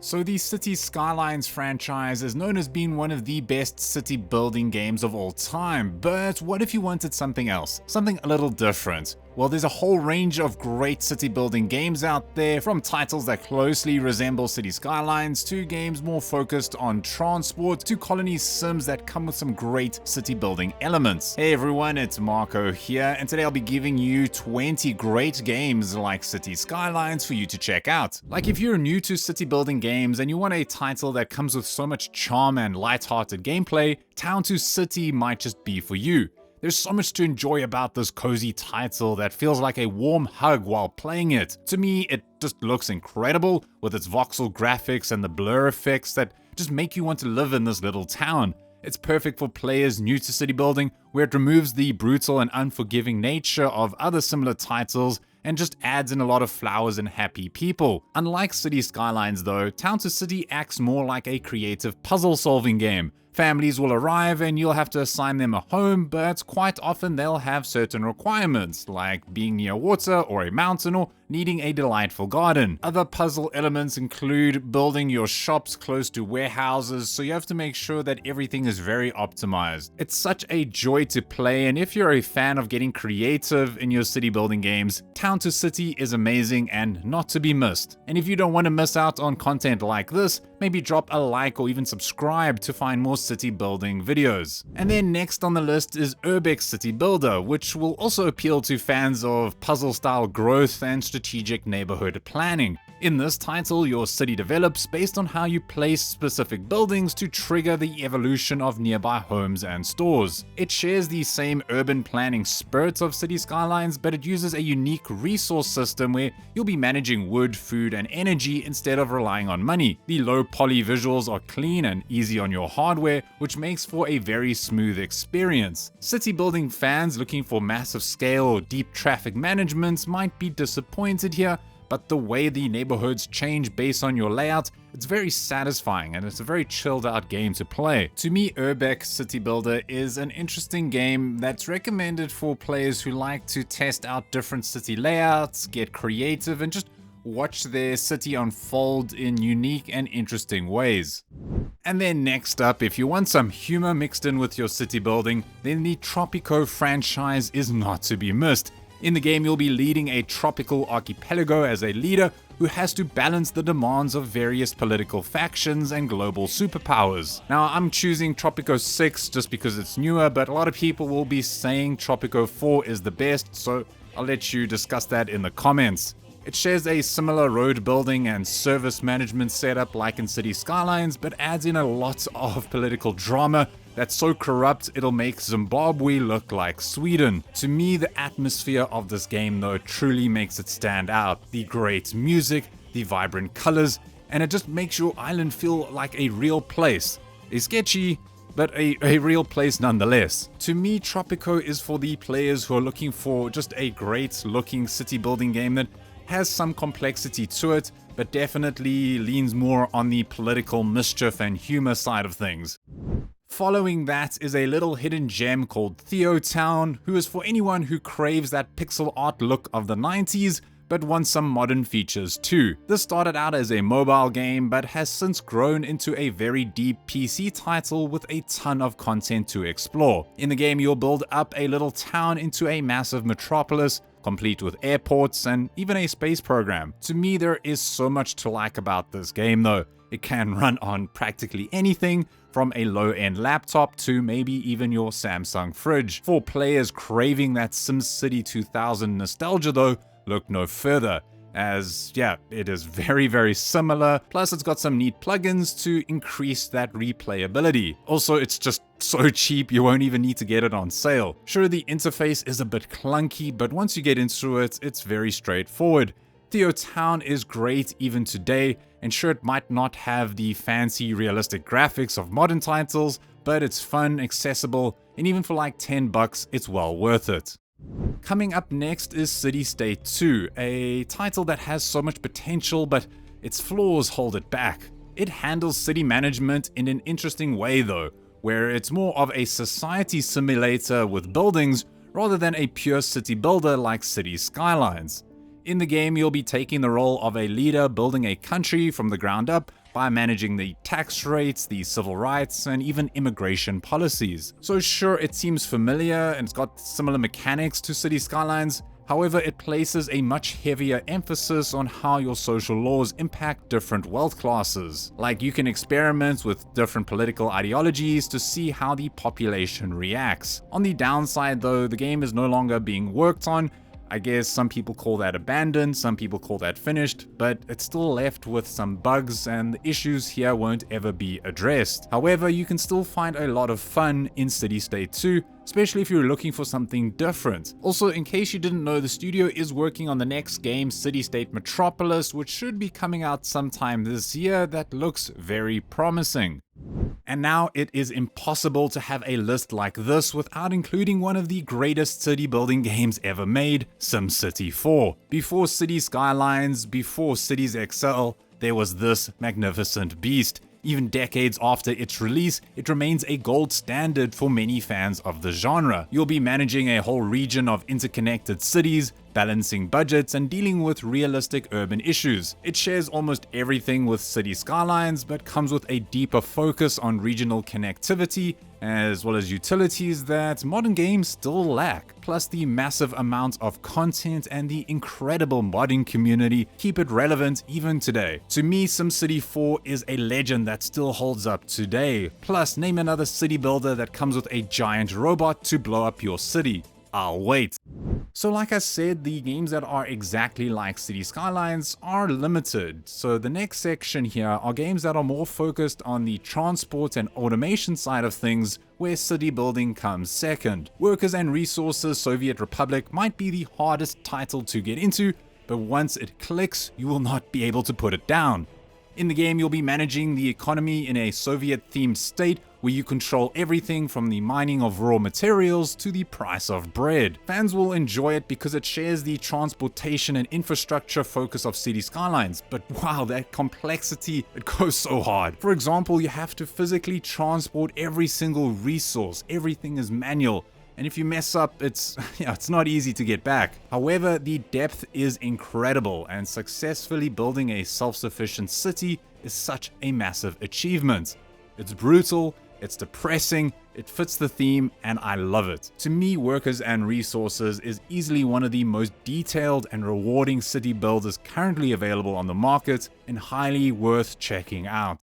So the Cities Skylines franchise is known as being one of the best city building games of all time, but what if you wanted something else? Something a little different? Well, there's a whole range of great city building games out there, from titles that closely resemble Cities Skylines to games more focused on transport to colony sims that come with some great city building elements. Hey everyone, it's Marco here, and today I'll be giving you 20 great games like Cities Skylines for you to check out. Like, if you're new to city building games and you want a title that comes with so much charm and light-hearted gameplay, Town to City might just be for you. There's so much to enjoy about this cozy title that feels like a warm hug while playing it. To me, it just looks incredible with its voxel graphics and the blur effects that just make you want to live in this little town. It's perfect for players new to city building, where it removes the brutal and unforgiving nature of other similar titles and just adds in a lot of flowers and happy people. Unlike Cities Skylines though, Town to City acts more like a creative puzzle-solving game. Families will arrive and you'll have to assign them a home, but quite often they'll have certain requirements, like being near water or a mountain or needing a delightful garden. Other puzzle elements include building your shops close to warehouses, so you have to make sure that everything is very optimized. It's such a joy to play, and if you're a fan of getting creative in your city building games, Town to City is amazing and not to be missed. And if you don't want to miss out on content like this, maybe drop a like or even subscribe to find more city building videos. And then next on the list is Urbek City Builder, which will also appeal to fans of puzzle style growth and strategic neighborhood planning. In this title, your city develops based on how you place specific buildings to trigger the evolution of nearby homes and stores. It shares the same urban planning spirit of Cities Skylines, but it uses a unique resource system where you'll be managing wood, food, and energy instead of relying on money. The low poly visuals are clean and easy on your hardware, which makes for a very smooth experience. City building fans looking for massive scale or deep traffic management might be disappointed here, but the way the neighborhoods change based on your layout, it's very satisfying and it's a very chilled out game to play. To me, Urbek City Builder is an interesting game that's recommended for players who like to test out different city layouts, get creative, and just watch their city unfold in unique and interesting ways. And then next up, if you want some humor mixed in with your city building, then the Tropico franchise is not to be missed. In the game, you'll be leading a tropical archipelago as a leader who has to balance the demands of various political factions and global superpowers. Now, I'm choosing Tropico 6 just because it's newer, but a lot of people will be saying Tropico 4 is the best, so I'll let you discuss that in the comments. It shares a similar road building and service management setup like in Cities Skylines, but adds in a lot of political drama that's so corrupt it'll make Zimbabwe look like Sweden. To me, the atmosphere of this game though truly makes it stand out. The great music, the vibrant colors, and it just makes your island feel like a real place. It's sketchy, but a real place nonetheless. To me, Tropico is for the players who are looking for just a great looking city building game that has some complexity to it, but definitely leans more on the political mischief and humor side of things. Following that is a little hidden gem called TheoTown, who is for anyone who craves that pixel art look of the 90s, but wants some modern features too. This started out as a mobile game, but has since grown into a very deep PC title with a ton of content to explore. In the game, you'll build up a little town into a massive metropolis, complete with airports and even a space program. To me, there is so much to like about this game though. It can run on practically anything, from a low-end laptop to maybe even your Samsung fridge. For players craving that Simcity 2000 nostalgia though, look no further, as yeah, it is very similar, plus it's got some neat plugins to increase that replayability. Also, it's just so cheap you won't even need to get it on sale. Sure, the interface is a bit clunky, but once you get into it, it's very straightforward. TheoTown is great even today, and sure, it might not have the fancy realistic graphics of modern titles, but it's fun, accessible, and even for like $10, it's well worth it. Coming up next is Citystate II, a title that has so much potential, but its flaws hold it back. It handles city management in an interesting way though, where it's more of a society simulator with buildings rather than a pure city builder like Cities Skylines. In the game, you'll be taking the role of a leader building a country from the ground up by managing the tax rates, the civil rights, and even immigration policies. So sure, it seems familiar and it's got similar mechanics to Cities Skylines. However, it places a much heavier emphasis on how your social laws impact different wealth classes. Like, you can experiment with different political ideologies to see how the population reacts. On the downside though, the game is no longer being worked on. I guess some people call that abandoned, some people call that finished, but it's still left with some bugs and the issues here won't ever be addressed. However, you can still find a lot of fun in Citystate II, especially if you're looking for something different. Also, in case you didn't know, the studio is working on the next game, Citystate Metropolis, which should be coming out sometime this year. That looks very promising. And now it is impossible to have a list like this without including one of the greatest city building games ever made, SimCity 4. Before Cities Skylines, before Cities XL, there was this magnificent beast. Even decades after its release, it remains a gold standard for many fans of the genre. You'll be managing a whole region of interconnected cities, balancing budgets, and dealing with realistic urban issues. It shares almost everything with Cities Skylines, but comes with a deeper focus on regional connectivity, as well as utilities that modern games still lack. Plus, the massive amount of content and the incredible modding community keep it relevant even today. To me, SimCity 4 is a legend that still holds up today. Plus, name another city builder that comes with a giant robot to blow up your city. I'll wait. So like I said, the games that are exactly like Cities Skylines are limited. So the next section here are games that are more focused on the transport and automation side of things, where city building comes second. Workers and Resources Soviet Republic might be the hardest title to get into, but once it clicks, you will not be able to put it down. In the game, you'll be managing the economy in a Soviet-themed state where you control everything from the mining of raw materials to the price of bread. Fans will enjoy it because it shares the transportation and infrastructure focus of Cities Skylines, but wow, that complexity, it goes so hard. For example, you have to physically transport every single resource, everything is manual. And if you mess up, it's not easy to get back. However, the depth is incredible, and successfully building a self-sufficient city is such a massive achievement. It's brutal, it's depressing, it fits the theme, and I love it. To me, Workers and Resources is easily one of the most detailed and rewarding city builders currently available on the market, and highly worth checking out.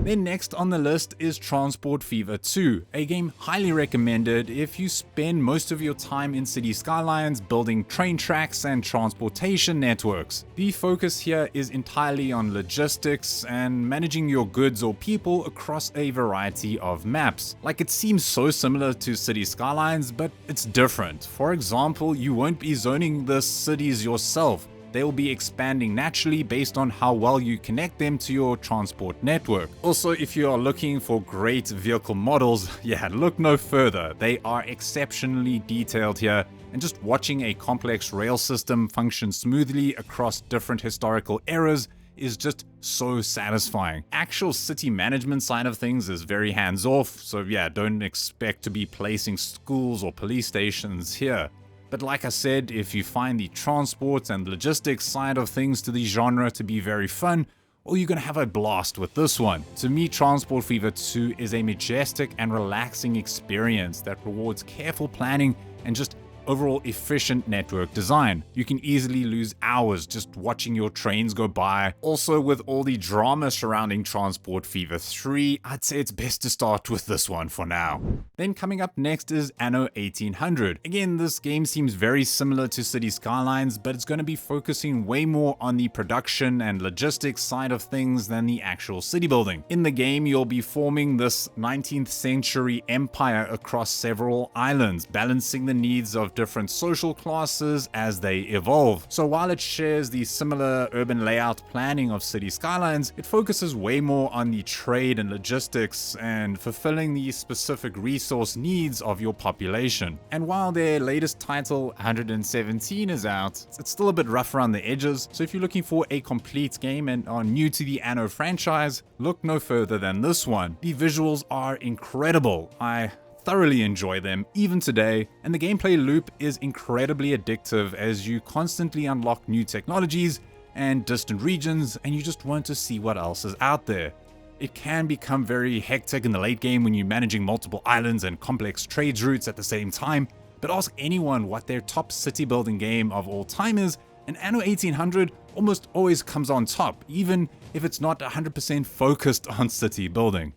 Then next on the list is Transport Fever 2, a game highly recommended if you spend most of your time in Cities Skylines building train tracks and transportation networks. The focus here is entirely on logistics and managing your goods or people across a variety of maps. Like, it seems so similar to Cities Skylines, but it's different. For example, you won't be zoning the cities yourself. They will be expanding naturally based on how well you connect them to your transport network. Also, if you are looking for great vehicle models, look no further. They are exceptionally detailed here, and just watching a complex rail system function smoothly across different historical eras is just so satisfying. Actual city management side of things is very hands-off, so don't expect to be placing schools or police stations here. But like I said, if you find the transport and logistics side of things to the genre to be very fun, well, you're gonna have a blast with this one. To me, Transport Fever 2 is a majestic and relaxing experience that rewards careful planning and just overall efficient network design. You can easily lose hours just watching your trains go by. Also, with all the drama surrounding Transport Fever 3, I'd say it's best to start with this one for now. Then coming up next is Anno 1800. Again, this game seems very similar to Cities Skylines, but it's going to be focusing way more on the production and logistics side of things than the actual city building. In the game, you'll be forming this 19th century empire across several islands, balancing the needs of different social classes as they evolve. So while it shares the similar urban layout planning of Cities Skylines, it focuses way more on the trade and logistics and fulfilling the specific resource needs of your population. And while their latest title, 117, is out, it's still a bit rough around the edges, so if you're looking for a complete game and are new to the Anno franchise, look no further than this one. The visuals are incredible. I thoroughly enjoy them even today, and the gameplay loop is incredibly addictive as you constantly unlock new technologies and distant regions, and you just want to see what else is out there. It can become very hectic in the late game when you're managing multiple islands and complex trades routes at the same time, but ask anyone what their top city building game of all time is, and Anno 1800 almost always comes on top, even if it's not 100% focused on city building.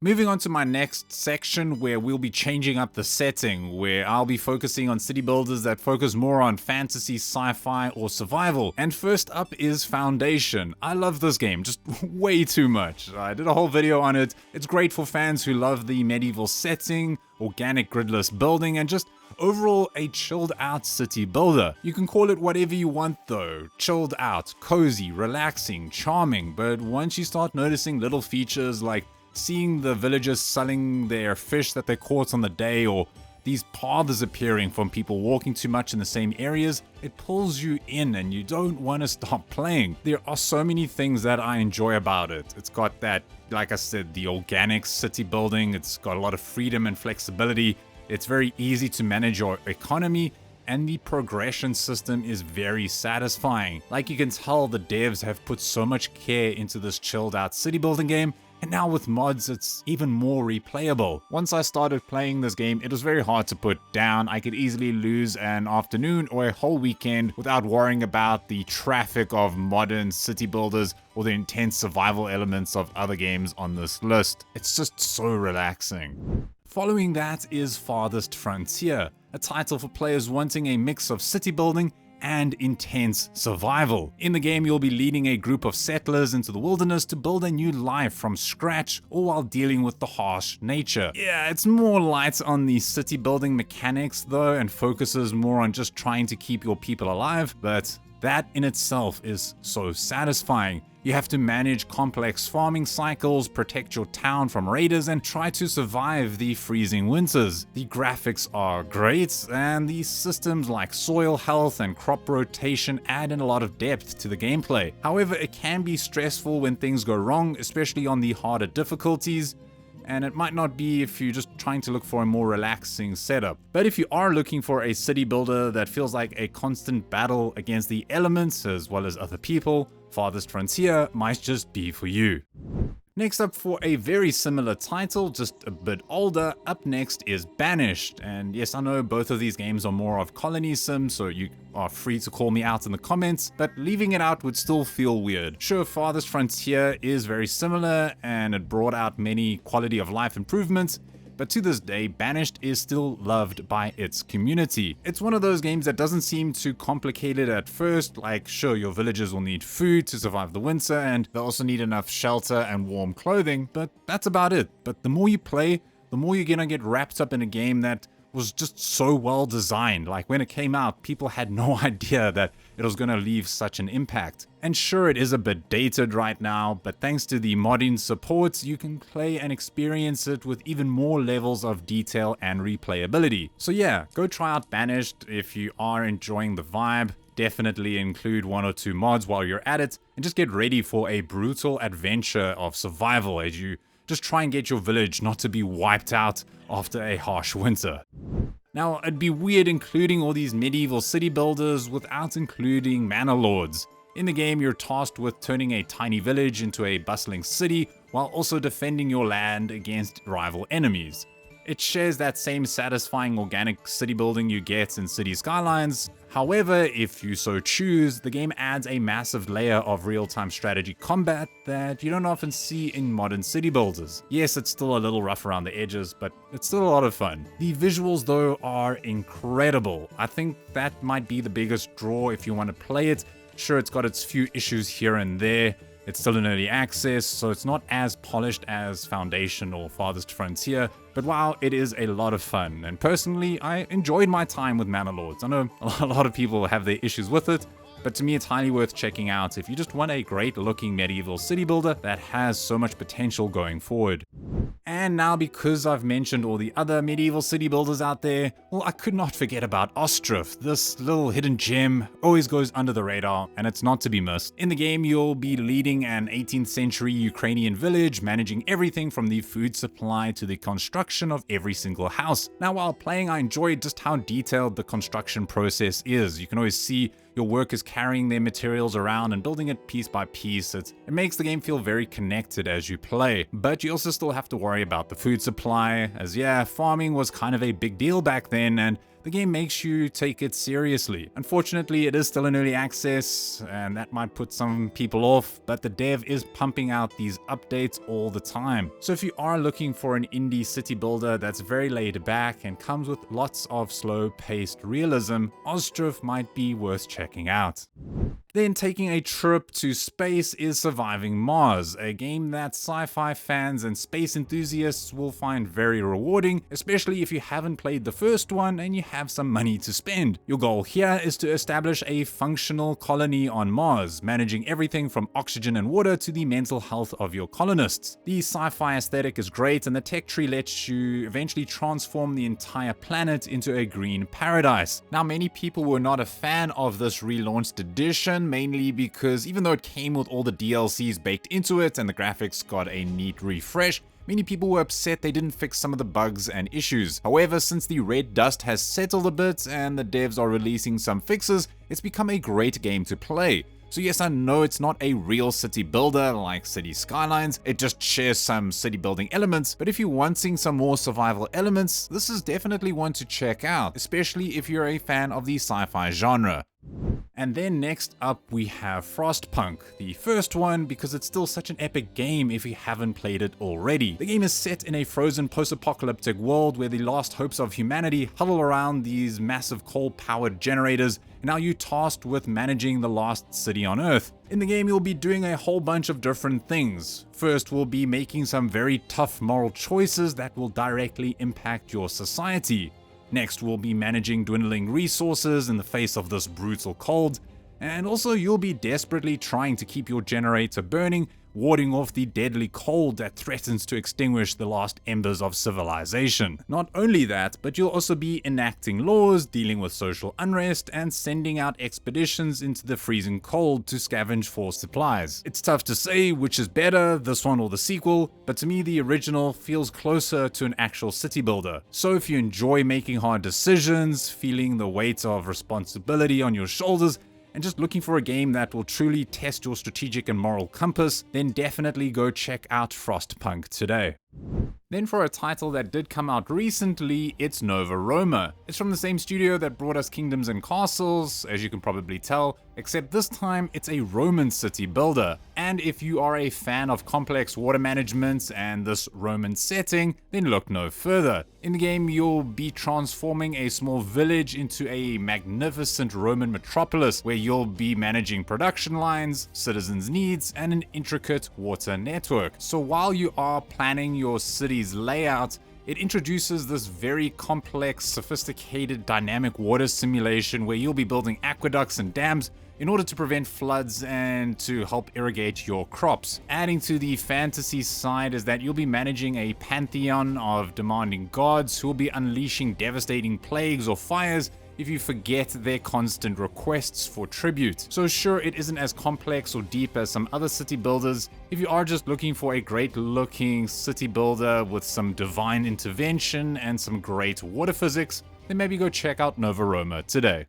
Moving on to my next section, where we'll be changing up the setting, where I'll be focusing on city builders that focus more on fantasy, sci-fi, or survival. And first up is Foundation. I love this game, just way too much. I did a whole video on it. It's great for fans who love the medieval setting, organic gridless building, and just overall a chilled out city builder. You can call it whatever you want though. Chilled out, cozy, relaxing, charming, but once you start noticing little features like seeing the villagers selling their fish that they caught on the day, or these paths appearing from people walking too much in the same areas, it pulls you in and you don't want to stop playing. There are so many things that I enjoy about it. It's got that, like I said, the organic city building. It's got a lot of freedom and flexibility. It's very easy to manage your economy, and the progression system is very satisfying. Like you can tell, the devs have put so much care into this chilled out city building game, and now with mods it's even more replayable. Once I started playing this game, it was very hard to put down. I could easily lose an afternoon or a whole weekend without worrying about the traffic of modern city builders or the intense survival elements of other games on this list. It's just so relaxing. Following that is Farthest Frontier, a title for players wanting a mix of city building and intense survival. In the game, you'll be leading a group of settlers into the wilderness to build a new life from scratch, all while dealing with the harsh nature. Yeah, it's more light on the city building mechanics though, and focuses more on just trying to keep your people alive, but that in itself is so satisfying. You have to manage complex farming cycles, protect your town from raiders, and try to survive the freezing winters. The graphics are great, and the systems like soil health and crop rotation add in a lot of depth to the gameplay. However, it can be stressful when things go wrong, especially on the harder difficulties, and it might not be if you're just trying to look for a more relaxing setup. But if you are looking for a city builder that feels like a constant battle against the elements as well as other people, Farthest Frontier might just be for you. Next up, for a very similar title, just a bit older, up next is Banished. And yes, I know both of these games are more of colony sim, so you are free to call me out in the comments, but leaving it out would still feel weird. Sure, Farthest Frontier is very similar, and it brought out many quality of life improvements, but to this day, Banished is still loved by its community. It's one of those games that doesn't seem too complicated at first, like sure, your villagers will need food to survive the winter, and they'll also need enough shelter and warm clothing, but that's about it. But the more you play, the more you're gonna get wrapped up in a game that was just so well designed. Like when it came out, people had no idea that it was going to leave such an impact. And sure, it is a bit dated right now, but thanks to the modding support, you can play and experience it with even more levels of detail and replayability. So yeah, go try out Banished if you are enjoying the vibe. Definitely include 1 or 2 mods while you're at it, and just get ready for a brutal adventure of survival as you just try and get your village not to be wiped out after a harsh winter. Now, it'd be weird including all these medieval city builders without including Manor Lords. In the game, you're tasked with turning a tiny village into a bustling city while also defending your land against rival enemies. It shares that same satisfying organic city building you get in Cities Skylines. However, if you so choose, the game adds a massive layer of real-time strategy combat that you don't often see in modern city builders. Yes, it's still a little rough around the edges, but it's still a lot of fun. The visuals, though, are incredible. I think that might be the biggest draw if you want to play it. Sure, it's got its few issues here and there. It's still in early access, so it's not as polished as Foundation or Farthest Frontier, but wow, it is a lot of fun, and personally, I enjoyed my time with Manor Lords. I know a lot of people have their issues with it, but to me it's highly worth checking out if you just want a great looking medieval city builder that has so much potential going forward. And now, because I've mentioned all the other medieval city builders out there, well, I could not forget about Ostriv. This little hidden gem always goes under the radar, and it's not to be missed. In the game, you'll be leading an 18th century Ukrainian village, managing everything from the food supply to the construction of every single house. Now, while playing, I enjoyed just how detailed the construction process is. You can always see Your work is carrying their materials around and building it piece by piece. It makes the game feel very connected as you play. But you also still have to worry about the food supply, as yeah, farming was kind of a big deal back then, and the game makes you take it seriously. Unfortunately, it is still in early access, and that might put some people off, but the dev is pumping out these updates all the time. So if you are looking for an indie city builder that's very laid back and comes with lots of slow-paced realism, Ostriv might be worth checking out. Then taking a trip to space is Surviving Mars, a game that sci-fi fans and space enthusiasts will find very rewarding, especially if you haven't played the first one and you have some money to spend. Your goal here is to establish a functional colony on Mars, managing everything from oxygen and water to the mental health of your colonists. The sci-fi aesthetic is great, and the tech tree lets you eventually transform the entire planet into a green paradise. Now, many people were not a fan of this relaunched edition, mainly because even though it came with all the DLCs baked into it and the graphics got a neat refresh, many people were upset they didn't fix some of the bugs and issues. However, since the red dust has settled a bit and the devs are releasing some fixes, it's become a great game to play. So yes, I know it's not a real city builder like Cities Skylines, it just shares some city building elements, but if you're wanting some more survival elements, this is definitely one to check out, especially if you're a fan of the sci-fi genre. And then next up we have Frostpunk, the first one because it's still such an epic game if you haven't played it already. The game is set in a frozen post-apocalyptic world where the last hopes of humanity huddle around these massive coal-powered generators, and now you're tasked with managing the last city on Earth. In the game you'll be doing a whole bunch of different things. First we'll be making some very tough moral choices that will directly impact your society. Next, we'll be managing dwindling resources in the face of this brutal cold, and also you'll be desperately trying to keep your generator burning, warding off the deadly cold that threatens to extinguish the last embers of civilization. Not only that, but you'll also be enacting laws, dealing with social unrest, and sending out expeditions into the freezing cold to scavenge for supplies. It's tough to say which is better, this one or the sequel, but to me the original feels closer to an actual city builder. So if you enjoy making hard decisions, feeling the weight of responsibility on your shoulders, and just looking for a game that will truly test your strategic and moral compass, then definitely go check out Frostpunk today. Then for a title that did come out recently, it's Nova Roma. It's from the same studio that brought us Kingdoms and Castles, as you can probably tell, except this time it's a Roman city builder. And if you are a fan of complex water management and this Roman setting, then look no further. In the game, you'll be transforming a small village into a magnificent Roman metropolis where you'll be managing production lines, citizens' needs, and an intricate water network. So while you are planning your city's layout, it introduces this very complex, sophisticated dynamic water simulation where you'll be building aqueducts and dams in order to prevent floods and to help irrigate your crops. Adding to the fantasy side is that you'll be managing a pantheon of demanding gods who will be unleashing devastating plagues or fires if you forget their constant requests for tribute. So sure, it isn't as complex or deep as some other city builders. If you are just looking for a great looking city builder with some divine intervention and some great water physics, then maybe go check out Nova Roma today.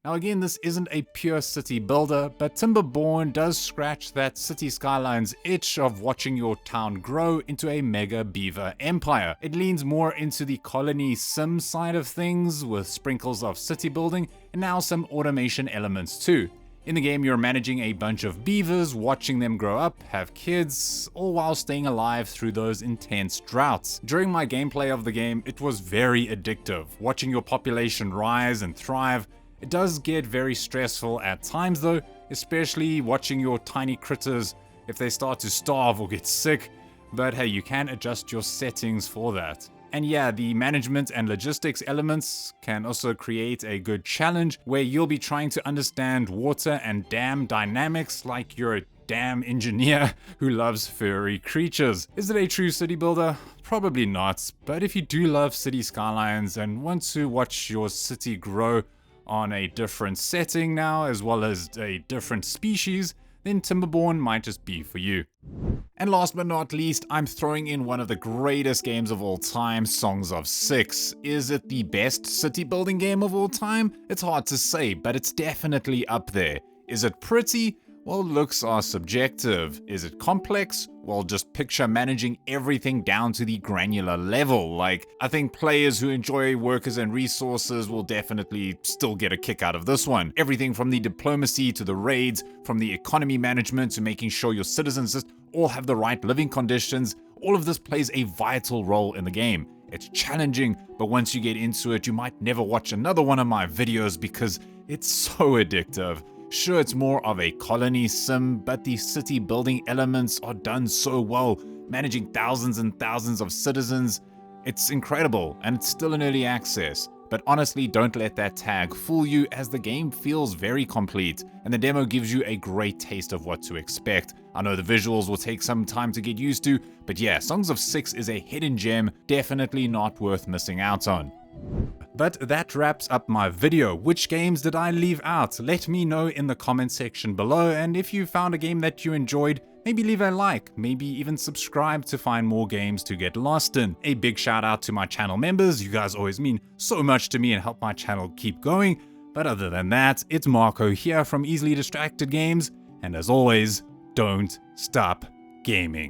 Now again, this isn't a pure city builder, but Timberborn does scratch that Cities Skylines itch of watching your town grow into a mega beaver empire. It leans more into the colony sim side of things with sprinkles of city building and now some automation elements too. In the game, you're managing a bunch of beavers, watching them grow up, have kids, all while staying alive through those intense droughts. During my gameplay of the game, it was very addictive, watching your population rise and thrive. It does get very stressful at times though, especially watching your tiny critters if they start to starve or get sick, but hey, you can adjust your settings for that. And yeah, the management and logistics elements can also create a good challenge where you'll be trying to understand water and dam dynamics like you're a dam engineer who loves furry creatures. Is it a true city builder? Probably not, but if you do love City Skylines and want to watch your city grow on a different setting now, as well as a different species, then Timberborn might just be for you. And last but not least, I'm throwing in one of the greatest games of all time, Songs of Six. Is it the best city building game of all time? It's hard to say, but it's definitely up there. Is it pretty? Well, looks are subjective. Is it complex? Well, just picture managing everything down to the granular level. Like, I think players who enjoy workers and resources will definitely still get a kick out of this one. Everything from the diplomacy to the raids, from the economy management to making sure your citizens just all have the right living conditions, all of this plays a vital role in the game. It's challenging, but once you get into it, you might never watch another one of my videos because it's so addictive. Sure, it's more of a colony sim, but the city building elements are done so well, managing thousands and thousands of citizens. It's incredible, and it's still in early access. But honestly, don't let that tag fool you, as the game feels very complete, and the demo gives you a great taste of what to expect. I know the visuals will take some time to get used to, but yeah, Songs of Six is a hidden gem, definitely not worth missing out on. But that wraps up my video. Which games did I leave out? Let me know in the comment section below, and if you found a game that you enjoyed, maybe leave a like, maybe even subscribe to find more games to get lost in. A big shout out to my channel members, you guys always mean so much to me and help my channel keep going. But other than that, it's Marco here from Easily Distracted Games, and as always, don't stop gaming.